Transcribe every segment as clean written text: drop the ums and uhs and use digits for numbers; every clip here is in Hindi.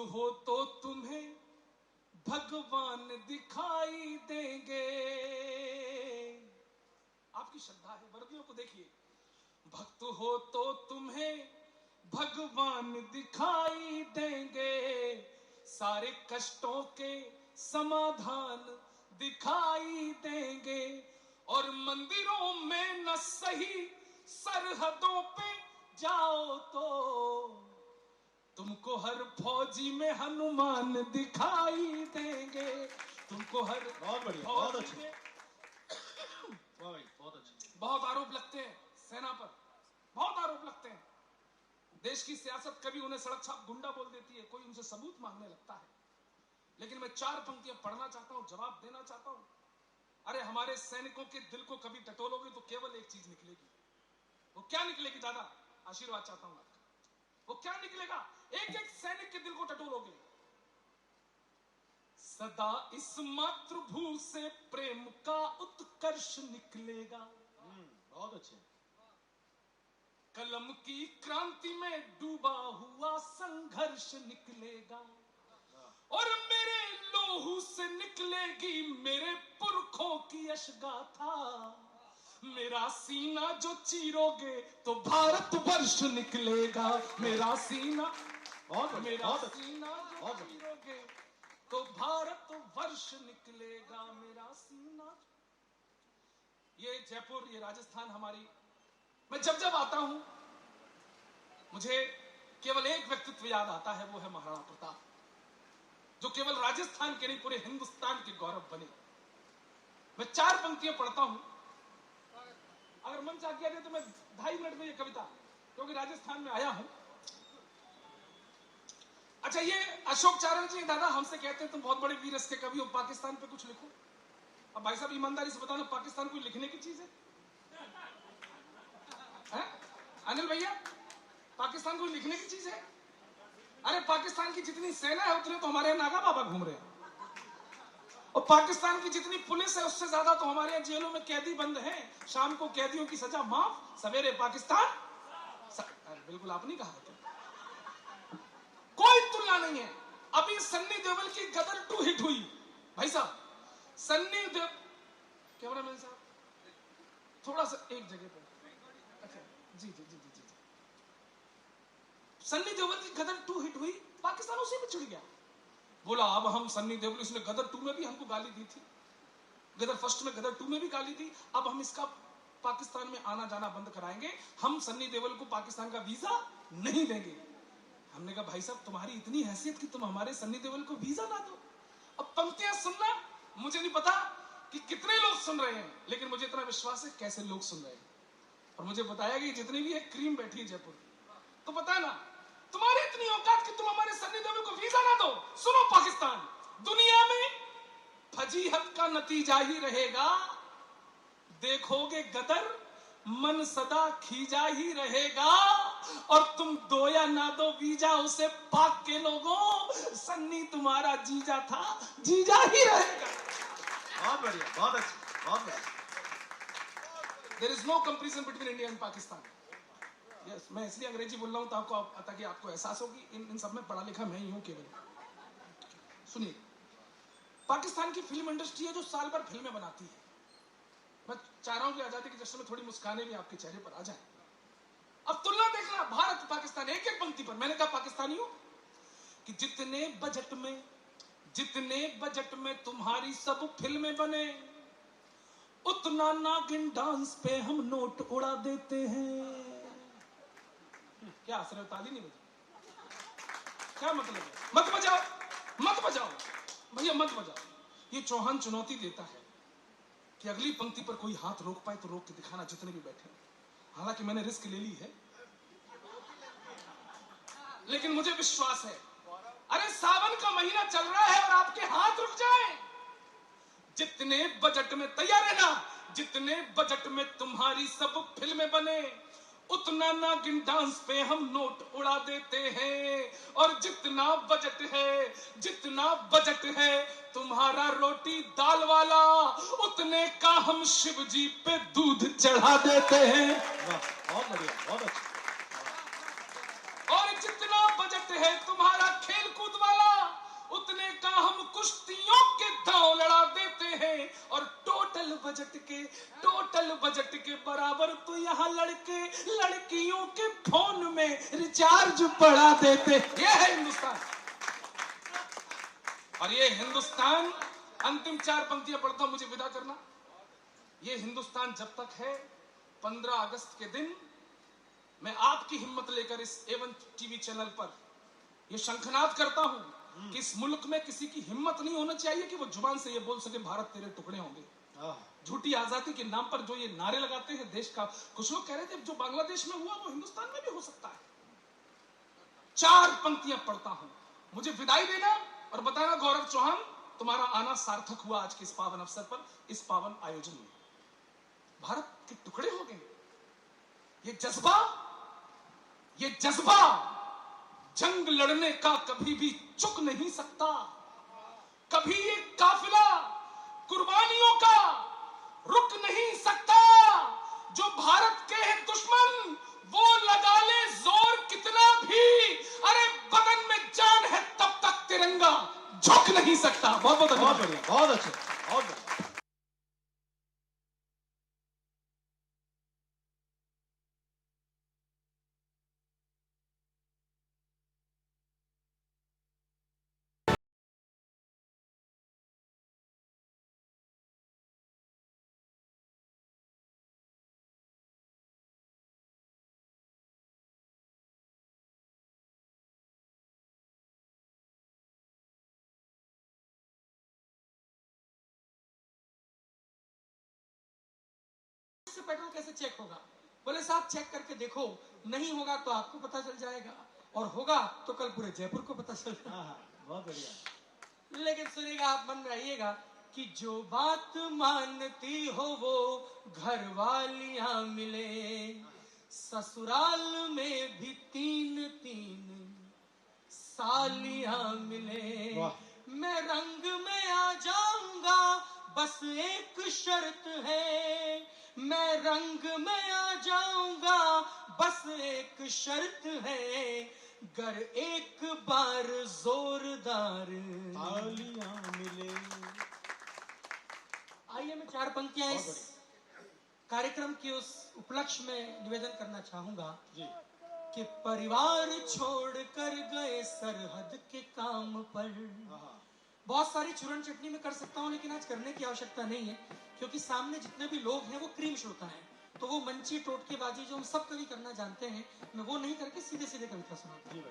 हो तो तुम्हें भगवान दिखाई देंगे। आपकी श्रद्धा है, वर्दियों को देखिए। भक्त हो तो तुम्हें भगवान दिखाई देंगे, सारे कष्टों के समाधान दिखाई देंगे। और मंदिरों में न सही सरहदों पे जाओ तो तुमको हर फौजी में हनुमान दिखाई देंगे। तुमको हर बहुत बढ़िया, बहुत अच्छे, बहुत अच्छे। बहुत आरोप लगते हैं सेना पर, बहुत आरोप लगते हैं। देश की सियासत कभी उन्हें सड़क छाप गुंडा बोल देती है, कोई उनसे सबूत मांगने लगता है। लेकिन मैं 4 पंक्तियां पढ़ना चाहता हूं, जवाब देना चाहता हूं। अरे हमारे सैनिकों के दिल को कभी टटोलोगे तो केवल एक चीज निकलेगी। वो क्या निकलेगी दादा? आशीर्वाद चाहता हूं आपका। वो क्या निकलेगा? एक एक सैनिक के दिल को टटोलोगे, सदा इस मातृभू से प्रेम का उत्कर्ष निकलेगा। बहुत अच्छे। कलम की क्रांति में डूबा हुआ संघर्ष निकलेगा, और मेरे लोहू से निकलेगी मेरे पुरखों की यशगाथा। मेरा सीना जो चीरोगे तो भारतवर्ष निकलेगा। मेरा सीना, मेरा सीना जो चीरोगे तो भारतवर्ष निकलेगा। मेरा सीना। ये जयपुर, ये राजस्थान हमारी, मैं जब जब आता हूं मुझे केवल एक व्यक्तित्व याद आता है, वो है महाराणा प्रताप, जो केवल राजस्थान के नहीं पूरे हिंदुस्तान के गौरव बने। मैं 4 पंक्तियां पढ़ता हूं, अगर मन चाह गया तो मैं 2.5 मिनट में ये कविता, क्योंकि राजस्थान में आया हूं। अच्छा, ये अशोक चारण जी दादा हमसे कहते हैं तुम बहुत बड़े वीर रस के कवि हो, पाकिस्तान पे कुछ लिखो। अब भाई साहब ईमानदारी से बताना, पाकिस्तान कोई लिखने की चीज है? अनिल भैया, पाकिस्तान कोई लिखने की चीज है? अरे पाकिस्तान की जितनी सेना है उतने तो हमारे यहाँ नागा बाबा घूम रहे हैं, और पाकिस्तान की जितनी पुलिस है उससे ज्यादा तो हमारे यहाँ जेलों में कैदी बंद हैं। शाम को कैदियों की सजा माफ, सवेरे पाकिस्तान। बिल्कुल आप नहीं कहा था, कोई तुलना नहीं है। अभी सन्नी देओल की गदर 2 हिट हुई भाई साहब। सन्नी देओल, कैमरामैन साहब थोड़ा सा एक जगह पर, अच्छा जी जी जी जी जी। सन्नी देओल की गदर 2 हिट हुई, पाकिस्तान उसी में चिढ़ गया, बोला अब हम सन्नी देओल, इसने गदर 2 में भी हमको गाली दी थी, गदर फर्स्ट में, गदर 2 में भी गाली दी, अब हम इसका पाकिस्तान में आना जाना बंद कराएंगे, हम सन्नी देओल को पाकिस्तान का वीजा नहीं देंगे। हमने कहा भाई साहब तुम्हारी इतनी हैसियत कि तुम हमारे सन्नी देओल को वीजा ना दो। अब पंक्तियां सुनना, मुझे नहीं पता कि कितने लोग सुन रहे हैं, लेकिन मुझे इतना विश्वास है कैसे लोग सुन रहे हैं। और मुझे बताया कि जितनी भी है क्रीम बैठी है जयपुर, तो पता है ना तुम्हारी इतनी औकात कि तुम हमारे सन्नी देओल को वीजा ना दो। सुनो पाकिस्तान, दुनिया में फजीहत का नतीजा ही रहेगा, देखोगे गदर मन सदा खींचा ही रहेगा, और तुम दो या ना दो वीजा उसे पाक के लोगों, सन्नी तुम्हारा जीजा था, जीजा ही रहेगा। बहुत बढ़िया, बहुत अच्छा, बहुत बढ़िया। There is no comparison between India and Pakistan. Yes, मैं इसलिए अंग्रेजी बोल रहा हूं ताकि आपको एहसास हो कि इन सब में पढ़ा लिखा मैं ही हूं केवल। सुनिए, पाकिस्तान की फिल्म इंडस्ट्री है जो साल भर फिल्में बनाती है। मैं चाह रहा हूं कि आजादी के जश्न में थोड़ी मुस्कानें भी आपके चेहरे पर आ जाएं। अब तुलना देखना, भारत पाकिस्तान, एक एक पंक्ति पर मैंने कहा पाकिस्तानी हूं कि जितने बजट में तुम्हारी सब फिल्में बने, उतना नागिन डांस पे हम नोट उड़ा देते हैं। क्या असर है? ताली नहीं बजी, क्या मतलब है? मत बजाओ, मत बजाओ भैया, मत बजाओ। ये चौहान चुनौती देता है कि अगली पंक्ति पर कोई हाथ रोक पाए तो रोक के दिखाना, जितने भी बैठे। हालांकि मैंने रिस्क ले ली है, लेकिन मुझे विश्वास है, अरे सावन का महीना चल रहा है और आपके हाथ रुक जाए। जितने बजट में, तैयार है ना, जितने बजट में तुम्हारी सब फिल्में बने, उतना नागिन डांस पे हम नोट उड़ा देते हैं। और जितना बजट है तुम्हारा रोटी दाल वाला, उतने का हम शिव जी पे दूध चढ़ा देते हैं। बहुत बढ़िया, बहुत अच्छा। और जितना बजट है तुम्हारा खेल कूद वाला, बजट के, टोटल बजट के बराबर तो यहाँ लड़के लड़कियों के फोन में रिचार्ज बढ़ा देते। ये है हिंदुस्तान। और ये हिंदुस्तान, अंतिम 4 पंक्तियां पढ़ता हूं, मुझे विदा करना। ये हिंदुस्तान जब तक है, 15 अगस्त के दिन मैं आपकी हिम्मत लेकर इस A1 टीवी चैनल पर यह शंखनाद करता हूं कि इस मुल्क में किसी की हिम्मत नहीं होना चाहिए कि वो जुबान से ये बोल सके भारत तेरे टुकड़े होंगे। झूठी आजादी के नाम पर जो ये नारे लगाते हैं देश का, कुछ लोग कह रहे थे जो बांग्लादेश में हुआ वो हिंदुस्तान में भी हो सकता है। 4 पंक्तियां पढ़ता हूं, मुझे विदाई देना और बताना गौरव चौहान तुम्हारा आना सार्थक हुआ आज के इस पावन अवसर पर, इस पावन आयोजन में। भारत के टुकड़े हो गए, ये जज्बा जंग लड़ने का कभी भी चुक नहीं सकता। कभी ये काफिला कुर्बानियों का रुक नहीं सकता। जो भारत के हैं दुश्मन वो लगा ले जोर कितना भी, अरे बदन में जान है तब तक तिरंगा झुक नहीं सकता। बहुत बहुत बढ़िया, बहुत अच्छा, बहुत बढ़िया। पेट्रोल कैसे चेक होगा? बोले साहब चेक करके देखो, नहीं होगा तो आपको पता चल जाएगा और होगा तो कल पूरे जयपुर को पता चल जाएगा। बहुत बढ़िया। लेकिन सुनिएगा, आप मन रहिएगा कि जो बात मानती हो वो घर वालियां मिले, ससुराल में भी 3-3 सालियां मिले। मैं रंग में आ जाऊंगा बस एक शर्त है, मैं रंग में आ जाऊंगा बस एक शर्त है, गर एक बार जोरदार तालियां मिले। आइए मैं 4 पंक्तियां इस कार्यक्रम के उस उपलक्ष्य में निवेदन करना चाहूंगा जी। कि परिवार छोड़ कर गए सरहद के काम पर। बहुत सारी चूरन चटनी में कर सकता हूं, लेकिन आज करने की आवश्यकता नहीं है, क्योंकि सामने जितने भी लोग हैं वो क्रीम श्रोता हैं। तो वो मंची टोटकेबाजी जो हम सब कभी करना जानते हैं, मैं वो नहीं करके सीधे सीधे कविता सुनाता हूं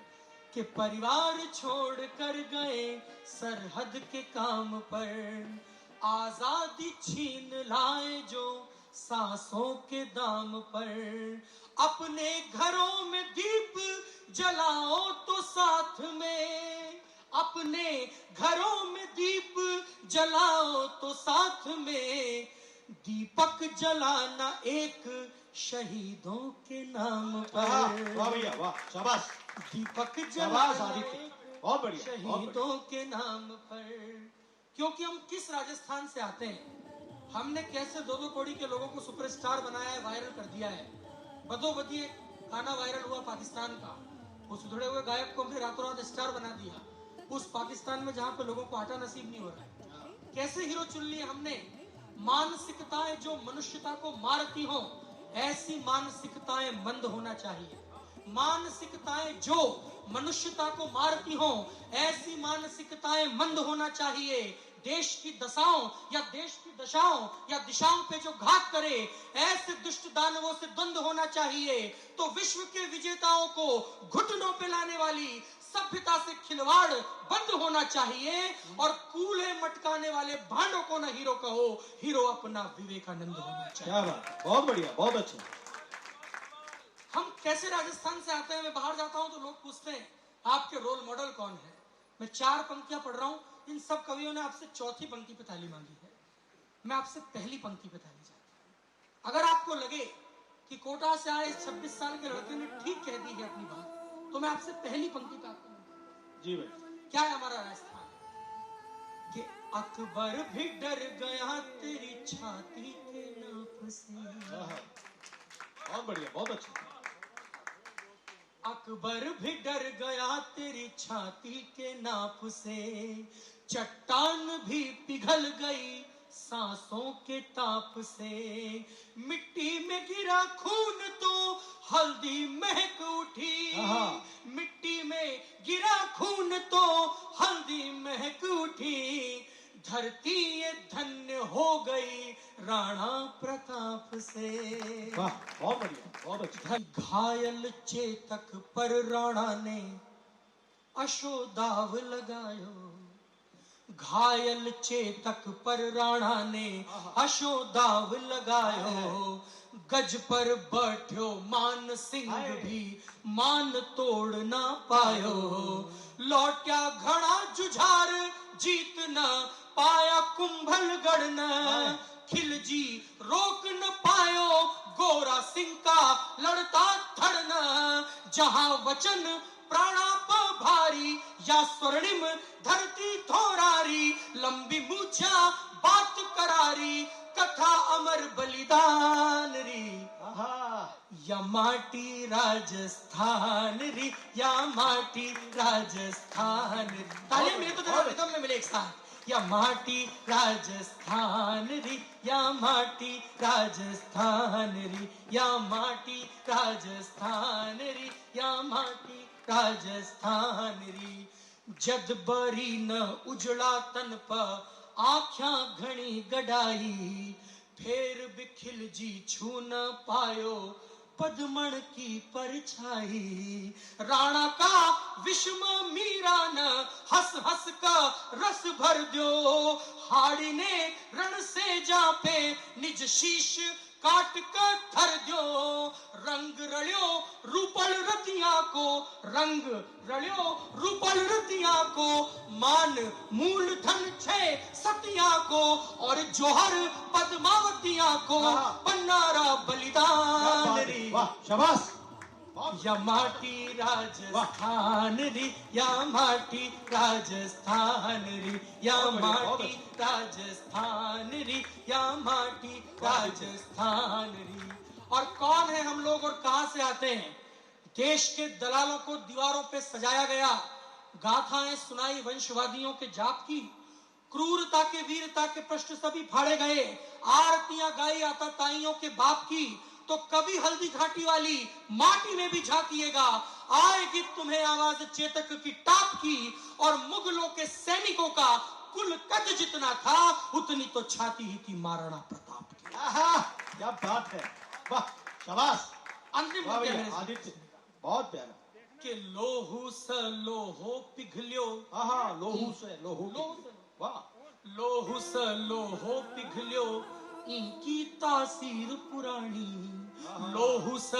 कि परिवार छोड़ कर गए सरहद के काम पर, आजादी छीन लाए जो सांसों के दाम पर, अपने घरों में दीप जलाओ तो साथ में, अपने घरों में दीप जलाओ तो साथ में, दीपक जलाना एक शहीदों के नाम पर। वाह भैया वाह, शाबाश। दीपक शाबाश जलाना आदित्य, बहुत बढ़िया, शहीदों के नाम पर। क्योंकि हम किस राजस्थान से आते हैं, हमने कैसे 2-2 कौड़ी के लोगों को सुपरस्टार बनाया है, वायरल कर दिया है। बदोबदी एक गाना वायरल हुआ पाकिस्तान का, उस उधड़े हुए गायक को हमने रातों रात स्टार बना दिया। उस पाकिस्तान में जहां पे लोगों को आटा नसीब नहीं हो रहा है, कैसे हीरो चुन लिए हमने। मानसिकताएं जो मनुष्यता को मारती हो, ऐसी मानसिकताएं मंद होना चाहिए। मानसिकताएं जो मनुष्यता को मारती हो, ऐसी मानसिकताएं मंद होना चाहिए। देश की दशाओं या देश की दशाओं या दिशाओं पे जो घात करे, ऐसे दुष्ट दानवों से द्वंद्व होना चाहिए। तो विश्व के विजेताओं को घुटनों पे लाने वाली सभ्यता से खिलवाड़ बंद होना चाहिए, और कूल्हे मटकाने वाले भांडों को ना हीरो कहो, हीरो अपना विवेकानंद होना चाहिए। क्या बात, बहुत बढ़िया, बहुत अच्छा। हम कैसे राजस्थान से आते हैं, मैं बाहर जाता हूं तो लोग पूछते हैं आपके रोल मॉडल कौन है। मैं 4 पंक्तियां पढ़ रहा हूं, इन सब कवियों ने आपसे चौथी पंक्ति पे ताली मांगी है, मैं आपसे पहली पंक्ति पे ताली चाहता हूं। अगर आपको लगे कि कोटा से आए 26 साल के लड़के ने ठीक कह दी है अपनी बात, तो मैं आपसे पहली पंक्ति पे आपको जी भाई। क्या है हमारा राजस्थान कि अकबर भी डर गया तेरी छाती के नाप से। बहुत बढ़िया, बहुत अच्छा। अकबर भी डर गया तेरी छाती के नाप से, चट्टान भी पिघल गई सांसों के ताप से। मिट्टी में गिरा खून तो हल्दी महक उठी, मिट्टी में गिरा खून तो हल्दी महक उठी। धरती ये धन्य हो गई राणा प्रताप से। वाह, बहुत बढ़िया, बहुत अच्छा। घायल चेतक पर राणा ने अशोदाव लगायो, घायल चेतक पर राणा ने अशोदाव लगायो। गज पर बैठो मान सिंह भी मान तोड़ ना पायो। लौट्या घड़ा जुझार जीत न पाया कुंभलगढ़ न, खिलजी रोक न पायो गोरा सिंह का लड़ता धड़ना। जहां वचन प्राणाप भारी या स्वर्णिम धरती थोरारी, लंबी मूछा बात करारी कथा अमर बलिदान री। या माटी राजस्थान री, या माटी राजस्थान री। तालियां मेरे तो जरा रिदम में मिले एक साथ। या माटी राजस्थान री, या माटी राजस्थान री, या माटी राजस्थान री, या माटी राजस्थान री। जद बरी न उजड़ा तन पर आख्या घणी गडाई, फेर बिखिल जी छू न पायो पद्मण की परछाई। राणा का विषम मीरा न हंस हंस का रस भर दो, हाड़ी ने रण से जा पे निज शीश काट कर धर दो। रंग रलियो रूपल रतिया को, रंग रलियो रूपल रतिया को, मान मूल धन छे सतिया को, और जोहर पद्मावतिया को पन्नारा बलिदान री। वाह, शाबाश। या माटी राजस्थान री, या माटी राजस्थान री, या माटी राजस्थान री, या माटी राजस्थान री। और कौन है हम लोग और कहां से आते हैं? देश के दलालों को दीवारों पे सजाया गया, गाथाएं सुनाई वंशवादियों के जाप की, क्रूरता के वीरता के प्रश्न सभी फाड़े गए, आरतियां गाई आताताइयों के बाप की। तो कभी हल्दी घाटी वाली माटी में भी झांकिएगा, आएगी तुम्हें आवाज चेतक की टाप की। और मुगलों के सैनिकों का कुल कद जितना था उतनी तो छाती ही थी महाराणा प्रताप की। क्या बात है, वाह, शाबाश। अंतिम वाह पंक्ति भैया, है मेरे आदित्य, बहुत प्यारा। कि लोहू स लोहो पिघल्यो, लोहू से लोहू, वाह, लोहू स लोहो पिघल्यो इनकी तासीर पुरानी। लोहू स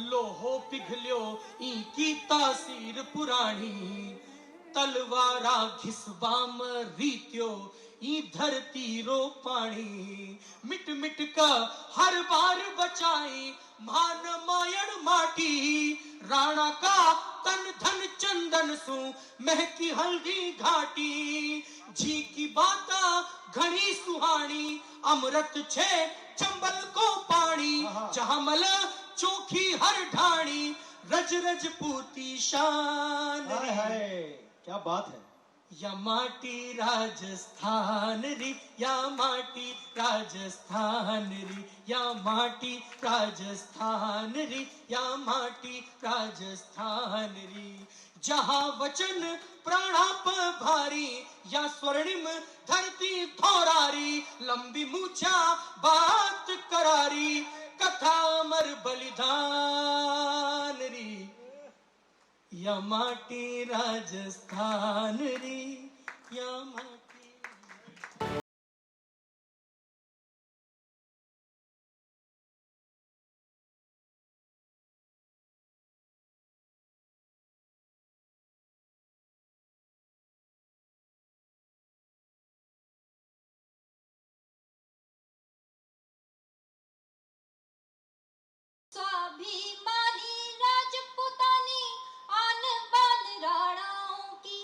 लोहो पिघल्यो इनकी तासीर पुरानी। तलवारा घिसबाम रीत्यो ई धरती रो पानी। मिट मिट का हर बार बचाई मान मायण माटी। राणा का तन धन चंदन सु महकी हल्दी घाटी। जी की बाता घनी सुहानी अमृत छे चंबल को पानी। जहां मल चोखी हर ढाणी रज रज पूती शान। क्या बात है। या माटी राजस्थान री, या माटी राजस्थान री, या माटी राजस्थान री, या माटी राजस्थान री। जहां वचन प्राणाप भारी या स्वर्णिम धरती थोरारी। लंबी मूछा बात करारी कथा अमर बलिदान री। या माटी राजस्थान री, या माटी। स्वाभिमानी राजपूतानी आन बान राणाओं की।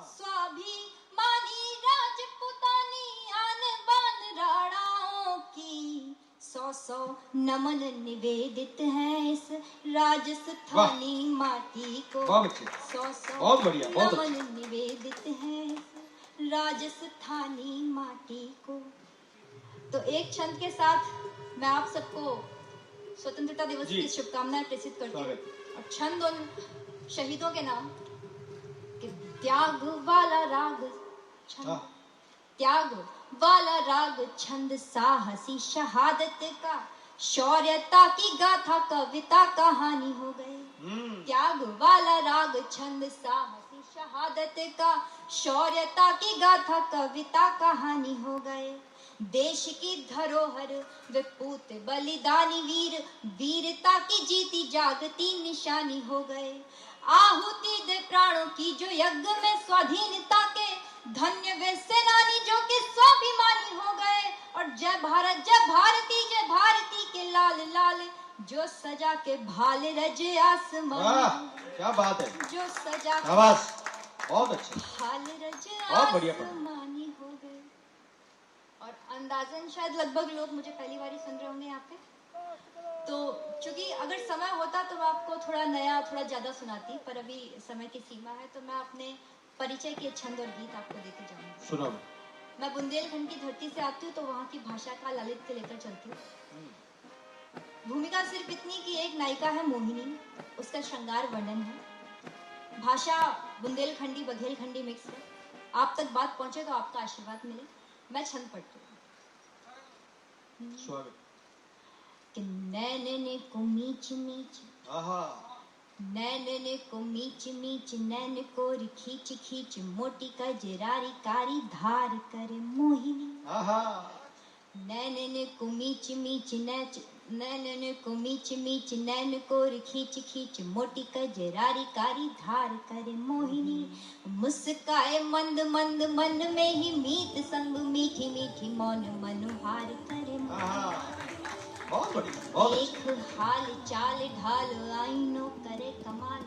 स्वाभिमानी राजपूतानी आन बान राणाओं की। 100 नमन निवेदित है इस राजस्थानी माटी को। 100 बहुत बढ़िया, बहुत नमन निवेदित है इस राजस्थानी माटी को। तो एक छंद के साथ मैं आप सबको स्वतंत्रता दिवस जी। की शुभकामनाएं प्रेषित करती हूँ। स्वागत। और छंद उन शहीदों के नाम कि त्याग वाला राग छंद, हाँ। त्याग वाला राग छंद साहसी शहादत का, शौर्यता की गाथा कविता कहानी हो गए। त्याग वाला राग छंद साहसी शहादत का, शौर्यता की गाथा कविता कहानी हो गए। देश की धरोहर वे पूत बलिदानी वीर, वीरता की जीती जागती निशानी हो गए। आहुति दे प्राणों की जो यज्ञ में स्वाधीनता के, धन्य वे सेनानी जो कि स्वाभिमानी हो गए। और जय भारत जय भारती जय भारती के लाल लाल, जो सजा के भाल रजे आसमान, वाह, क्या बात है। जो सजा के शाबाश, बहुत अच्छे। भाल रजे बहुत बढ़िया पढ़ा। आसमानी हो गए। और अंदाजन शायद लगभग लोग मुझे पहली बार ही सुन रहे होंगे यहाँ पे, तो चूंकि अगर समय होता तो मैं आपको थोड़ा नया थोड़ा ज्यादा सुनाती, पर अभी समय की सीमा है, तो मैं अपने परिचय के छंद और गीत आपको देते जाऊंगी। सुनाओ। मैं बुंदेलखंड की धरती से आती हूँ, तो वहाँ की भाषा का लालित्य लेकर चलती हूँ। भूमिका सिर्फ इतनी कि एक नायिका है मोहिनी, उसका श्रृंगार वर्णन है। भाषा बुंदेलखंडी बघेलखंडी मिक्स है। आप तक बात पहुंचे तो आपका आशीर्वाद मिले। मैं छंद पढ़ती हूँ। स्वागत। कि नैन को मीच मीच, आहा। नैन को मीच मीच, नैन को खींच खींच, मोटी कजरारी कारी धार करे मोहिनी। आहा। नैन को मीच मीच नैन को मीच मीच, नैन को खींच खींच, मोटी कजरारी कारी धार करे मोहिनी। मुस्काए मंद मंद, मन में ही मीत संग, मीठी मीठी मौन मनोहार करे मोहिनी। आहा। बहुत बढ़िया, बहुत अच्छे। देख हाल चाल ढाल आईनो करे कमाल,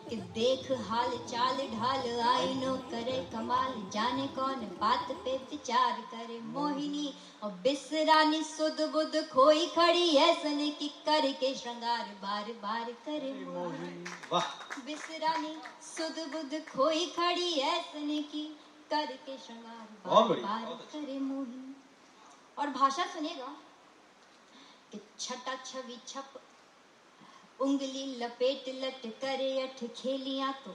कि देख हाल चाल ढाल आईनो करे कमाल, जाने कौन बात पे विचार करे मोहिनी। और बिसरानी सुध बुध खोई खड़ी ऐसने की, करके श्रृंगार बार बार करे मोहिनी। वाह, बिसरानी सुध बुध खोई खड़ी ऐसने की, करके श्रृंगार बहुत बार बढ़िया, बार बहुत अच्छा। करे मोहिनी। और भाषा सुनेगा कि छटा छवि छप, उंगली लपेट लट करे अठ खेलियां तो,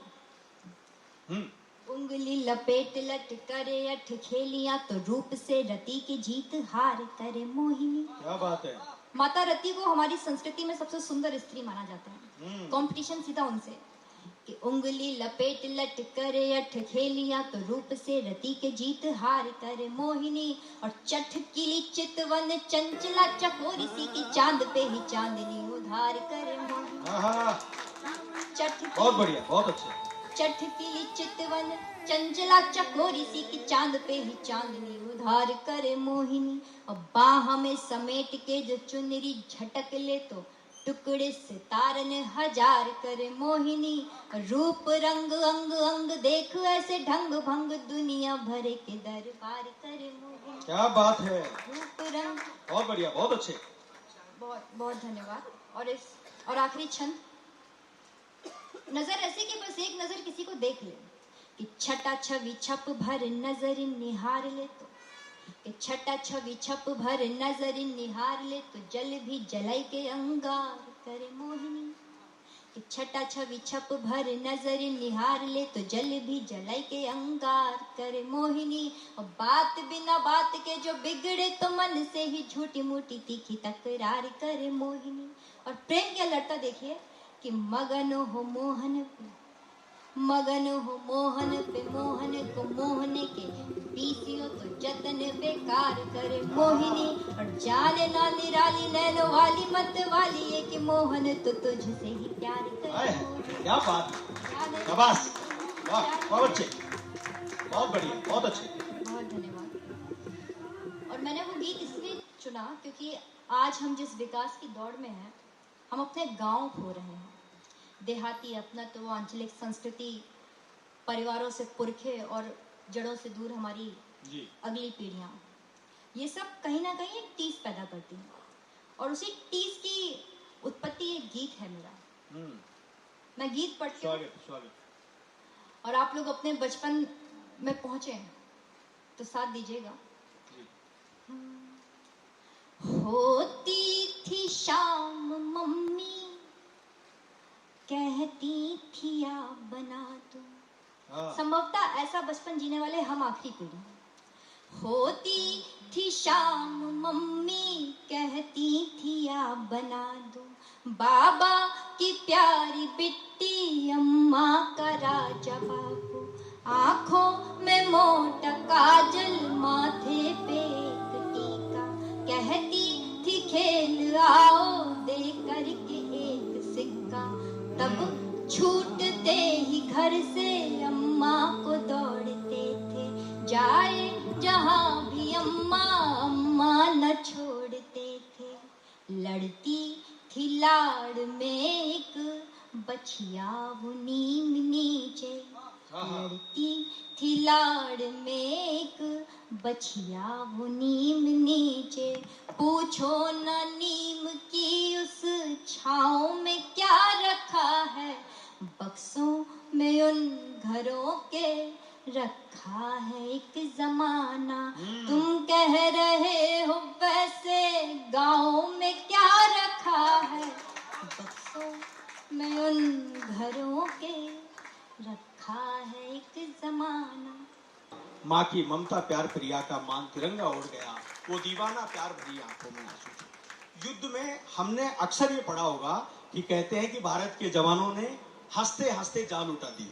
उंगली लपेट लट करे अठ खेलियां तो, रूप से रति की जीत हार करे मोहिनी। क्या बात है। माता रति को हमारी संस्कृति में सबसे सुंदर स्त्री माना जाता है। कंपटीशन सीधा उनसे कि उंगली लपेट लट करे अठ खेलियां तो, रूप से रति के जीत हार करे मोहिनी। और चटकिली चितवन चंचला चकोरी सी की, चांद पे ही चांदनी उधार करे मोहिनी। आहा। चटकिली बहुत बढ़िया, बहुत अच्छे। चटकिली चितवन चंचला चकोरी सी की, चांद पे ही चांदनी उधार करे मोहिनी। और बाह में समेट के जो चुनरी झटक ले तो, टुकड़े सितारन हजार करे मोहिनी। रूप रंग अंग अंग देख ऐसे ढंग भंग, दुनिया भरे के दरबार करे मोहिनी। क्या बात है। रूप रंग, बहुत बढ़िया, बहुत अच्छे। बहुत बहुत धन्यवाद। और आखिरी छंद, नजर ऐसे कि बस एक नजर किसी को देख ले, कि छटा छवि छप भर नजर निहार ले तो, कि छटा छवि छप भर नजर निहार ले तो, जल भी जलाई के अंगार करे मोहिनी। कि छटा छवि छप भर नजर निहार ले तो, जल भी जलाई के अंगार करे मोहिनी। और बात बिना बात के जो बिगड़े तो, मन से ही झूठी मूठी तीखी तकरार करे मोहिनी। और प्रेम की लड़ता देखिए कि मगन हो मोहन पे, मगन हो मोहन पे, मोहन को मोहने के पीसियो तो, जतन बेकार करे मोहिनी। और जाने ना निराली नैनो वाली मत वाली है, कि मोहन तो तुझसे ही प्यार आए, करे मोहिनी। क्या बात है। शाबाश, वाह, बहुत अच्छे, बहुत बढ़िया, बहुत अच्छे। बहुत धन्यवाद। और मैंने वो गीत इसलिए चुना क्योंकि आज हम जिस विकास की दौड़ में हैं, हम अपने गांव खो रहे हैं। देहाती अपनत्व, आंचलिक संस्कृति, परिवारों से पुरखे और जड़ों से दूर हमारी जी। अगली पीढ़ियां, ये सब कहीं ना कहीं एक टीस पैदा करती हैं। और उसी टीस की उत्पत्ति एक गीत है मेरा। मैं गीत पढ़ती हूँ स्वागत, स्वागत। और आप लोग अपने बचपन में पहुंचे तो साथ दीजिएगा। जी। होती थी शाम मम्मी कहती थी आप बना दो। संभवतः ऐसा बचपन जीने वाले हम आखिरी पीढ़ी। होती थी शाम मम्मी कहती थी आप बना दो। बाबा की प्यारी बिट्टी अम्मा का राजा बाबू। आंखों में मोटा काजल माथे पे एक टीका। कहती थी खेल आओ दे करके एक सिक्का। तब छूटते ही घर से अम्मा को दौड़ते थे। जाए जहां भी अम्मा अम्मा न छोड़ते थे। लड़ती थी लाड़ में एक बछिया वो नीम नीचे। लड़ती थी लाड़ में एक बछिया वो नीम नीचे। पूछो न नीम की उस छाँव में क्या रखा है। बक्सों में उन घरों के रखा है एक जमाना। तुम कह रहे हो वैसे गाँव में क्या रखा है। बक्सों में उन घरों के रखा है एक जमाना। माँ की ममता प्यार प्रिया का मान तिरंगा उड़ गया। वो दीवाना प्यार भरी आंखों में आंसू। युद्ध में हमने अक्सर ये पढ़ा होगा कि कहते हैं कि भारत के जवानों ने हंसते हंसते जान उठा दी।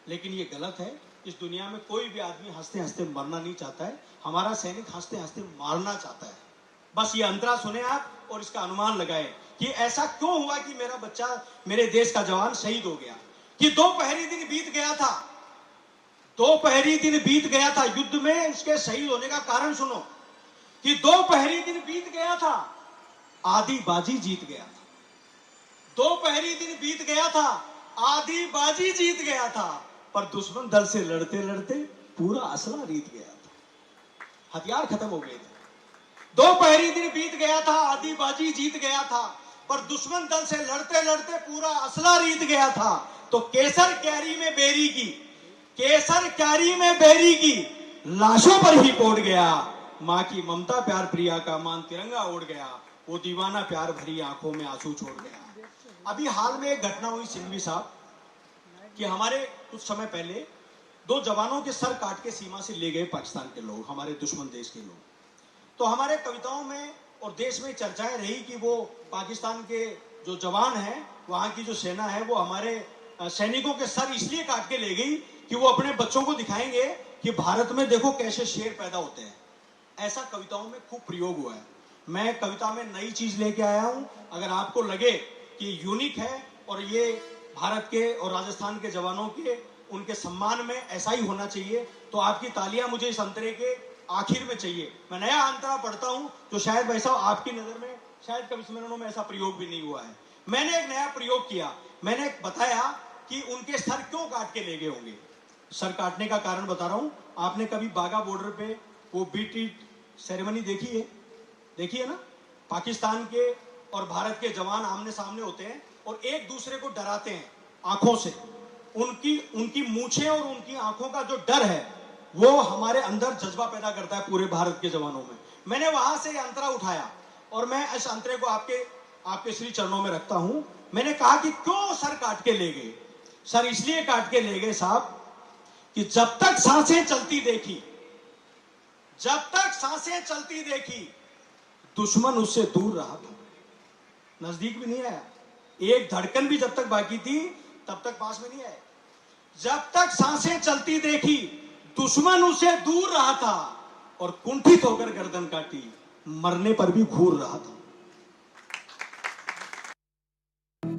लेकिन ये गलत है। इस दुनिया में कोई भी आदमी हंसते हंसते मरना नहीं चाहता है। हमारा सैनिक हंसते हंसते मारना चाहता है। बस ये अंतरा सुने आप और इसका अनुमान लगाए कि ऐसा क्यों हुआ कि मेरा बच्चा, मेरे देश का जवान शहीद हो गया। कि दोपहरी दिन बीत गया था। दोपहरी दिन बीत गया था युद्ध में। इसके शहीद होने का कारण सुनो कि दोपहरी दिन बीत गया था, आधी बाजी जीत गया था। दोपहरी दिन बीत गया था, आधी बाजी जीत गया था, पर दुश्मन दल से लड़ते लड़ते पूरा असला रीत गया था। हथियार खत्म हो गए थे। दोपहरी दिन बीत गया था, आधी बाजी जीत गया था, पर दुश्मन दल से लड़ते लड़ते पूरा असला रीत गया था। तो केसर क्यारी में बेरी की, केसर क्यारी में बेरी की लाशों पर ही कोड गया। माँ की ममता प्यार प्रिया का मान तिरंगा उड़ गया। वो दीवाना प्यार भरी आंखों में आंसू छोड़ गया। अभी हाल में एक घटना हुई सिंघवी साहब कि हमारे कुछ समय पहले 2 जवानों के सर काट के सीमा से ले गए पाकिस्तान के लोग, हमारे दुश्मन देश के लोग। तो हमारे कविताओं में और देश में चर्चाएं रही कि वो पाकिस्तान के जो जवान हैं, वहां की जो सेना है, वो हमारे सैनिकों के सर इसलिए काट के ले गई कि वो अपने बच्चों को दिखाएंगे कि भारत में देखो कैसे शेर पैदा होते हैं। ऐसा कविताओं में खूब प्रयोग हुआ है। मैं कविता में नई चीज लेके आया हूं। अगर आपको लगे कि यूनिक है और ये भारत के और राजस्थान के जवानों के उनके सम्मान में ऐसा ही होना चाहिए, तो आपकी तालियां मुझे इस अंतरे के आखिर में चाहिए। मैं नया अंतरा पढ़ता हूं जो शायद भाई साहब आपकी नजर में शायद कवि सम्मेलनों में ऐसा प्रयोग भी नहीं हुआ है। मैंने एक नया प्रयोग किया। मैंने बताया कि उनके सर क्यों काट के ले गए होंगे। सर काटने का कारण बता रहा हूं। आपने कभी बागा बॉर्डर पे वो बीट सेरेमनी देखी है? देखी है ना? पाकिस्तान के और भारत के जवान आमने सामने होते हैं और एक दूसरे को डराते हैं आंखों से। उनकी मूछें और उनकी आंखों का जो डर है वो हमारे अंदर जज्बा पैदा करता है पूरे भारत के जवानों में। मैंने वहां से अंतरा उठाया और मैं इस अंतरे को आपके श्री चरणों में रखता हूं। मैंने कहा कि क्यों सर काट के ले गए। सर इसलिए काट के ले गए साहब कि जब तक सांसें चलती देखी, जब तक सांसें चलती देखी, दुश्मन उससे दूर रहा था, नजदीक भी नहीं आया। एक धड़कन भी जब तक बाकी थी तब तक पास में नहीं आया। जब तक सांसें चलती देखी, दुश्मन उसे दूर रहा था और कुंठित होकर गर्दन काटी, मरने पर भी घूर रहा था।